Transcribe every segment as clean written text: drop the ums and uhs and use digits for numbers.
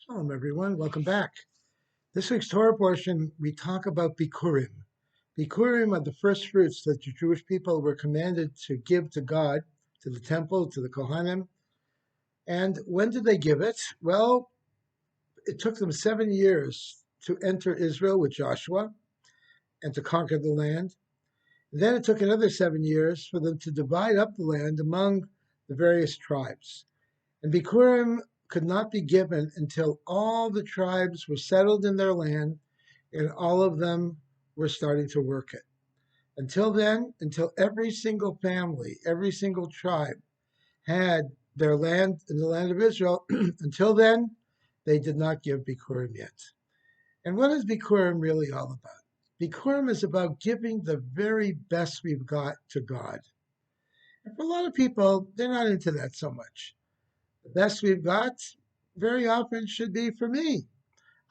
Shalom, everyone. Welcome back. This week's Torah portion, we talk about Bikurim. Bikurim are the first fruits that the Jewish people were commanded to give to God, to the temple, to the Kohanim. And when did they give it? Well, it took them 7 years to enter Israel with Joshua and to conquer the land. Then it took another 7 years for them to divide up the land among the various tribes. And Bikurim could not be given until all the tribes were settled in their land and all of them were starting to work it. Until then, until every single family, every single tribe had their land in the land of Israel, until then, they did not give Bikurim yet. And what is Bikurim really all about? Bikurim is about giving the very best we've got to God. And for a lot of people, they're not into that so much. The best we've got very often should be for me.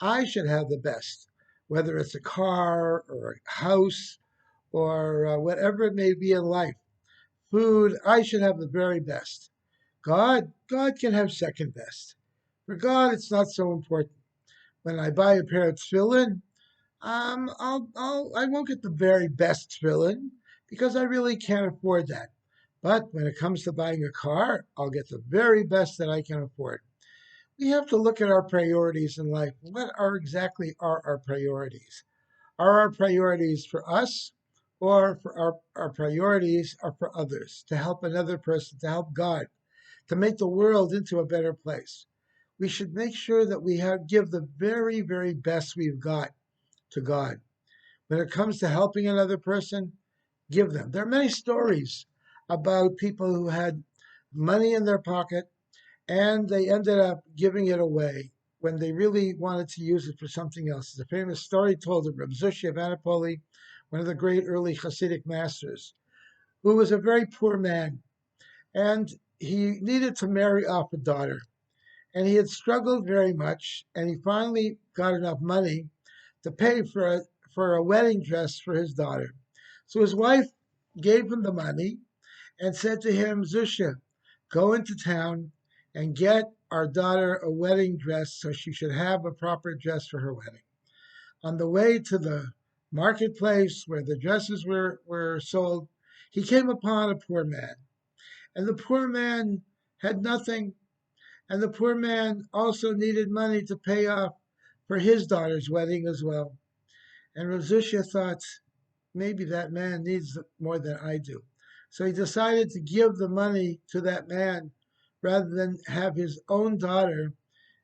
I should have the best, whether it's a car or a house or whatever it may be in life. Food, I should have the very best. God can have second best. For God, it's not so important. When I buy a pair of tefillin, I won't get the very best tefillin because I really can't afford that. But when it comes to buying a car, I'll get the very best that I can afford. We have to look at our priorities in life. What are exactly are our priorities? Are our priorities for us or for our priorities are for others, to help another person, to help God, to make the world into a better place? We should make sure that we give the very, very best we've got to God. When it comes to helping another person, give them. There are many stories about people who had money in their pocket and they ended up giving it away when they really wanted to use it for something else. There's a famous story told of Rabbi of Anatoly, one of the great early Hasidic masters, who was a very poor man, and he needed to marry off a daughter. And he had struggled very much, and he finally got enough money to pay for a wedding dress for his daughter. So his wife gave him the money and said to him, Zusha, go into town and get our daughter a wedding dress so she should have a proper dress for her wedding. On the way to the marketplace where the dresses were sold, he came upon a poor man. And the poor man had nothing. And the poor man also needed money to pay off for his daughter's wedding as well. And Rav Zushya thought, maybe that man needs more than I do. So he decided to give the money to that man rather than have his own daughter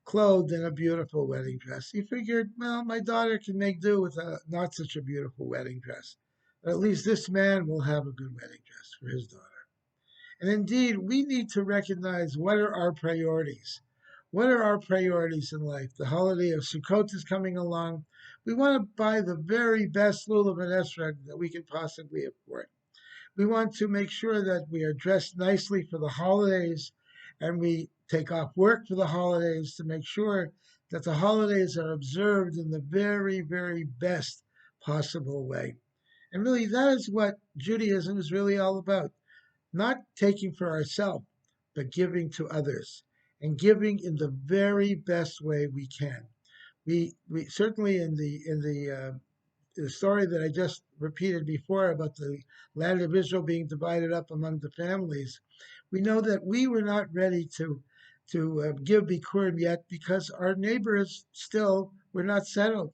clothed in a beautiful wedding dress. He figured, well, my daughter can make do with a not such a beautiful wedding dress. But at least this man will have a good wedding dress for his daughter. And indeed, we need to recognize what are our priorities. What are our priorities in life? The holiday of Sukkot is coming along. We want to buy the very best lulav and esrog that we can possibly afford. We want to make sure that we are dressed nicely for the holidays and we take off work for the holidays to make sure that the holidays are observed in the very, very best possible way. And really, that is what Judaism is really all about. Not taking for ourselves, but giving to others and giving in the very best way we can. We certainly in the story that I just repeated before about the land of Israel being divided up among the families, we know that we were not ready to give Bikurim yet because our neighbors still were not settled.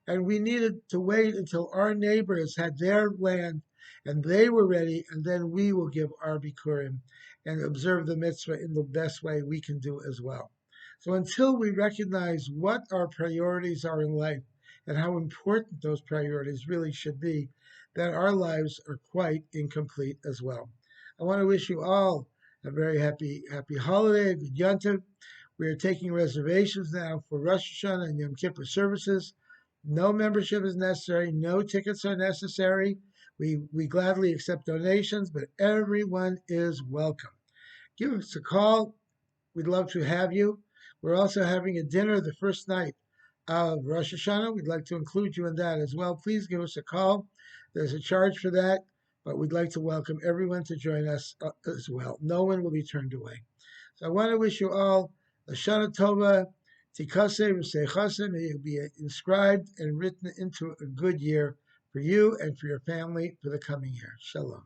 And we needed to wait until our neighbors had their land and they were ready, and then we will give our Bikurim and observe the mitzvah in the best way we can do as well. So until we recognize what our priorities are in life and how important those priorities really should be, then our lives are quite incomplete as well. I want to wish you all a very happy holiday, a good Yontiv. We are taking reservations now for Rosh Hashanah and Yom Kippur services. No membership is necessary. No tickets are necessary. We gladly accept donations, but everyone is welcome. Give us a call. We'd love to have you. We're also having a dinner the first night of Rosh Hashanah. We'd like to include you in that as well. Please give us a call. There's a charge for that, but we'd like to welcome everyone to join us as well. No one will be turned away. So I want to wish you all a Shana Tova, Tikasem Seichasem, may it be inscribed and written into a good year for you and for your family for the coming year. Shalom.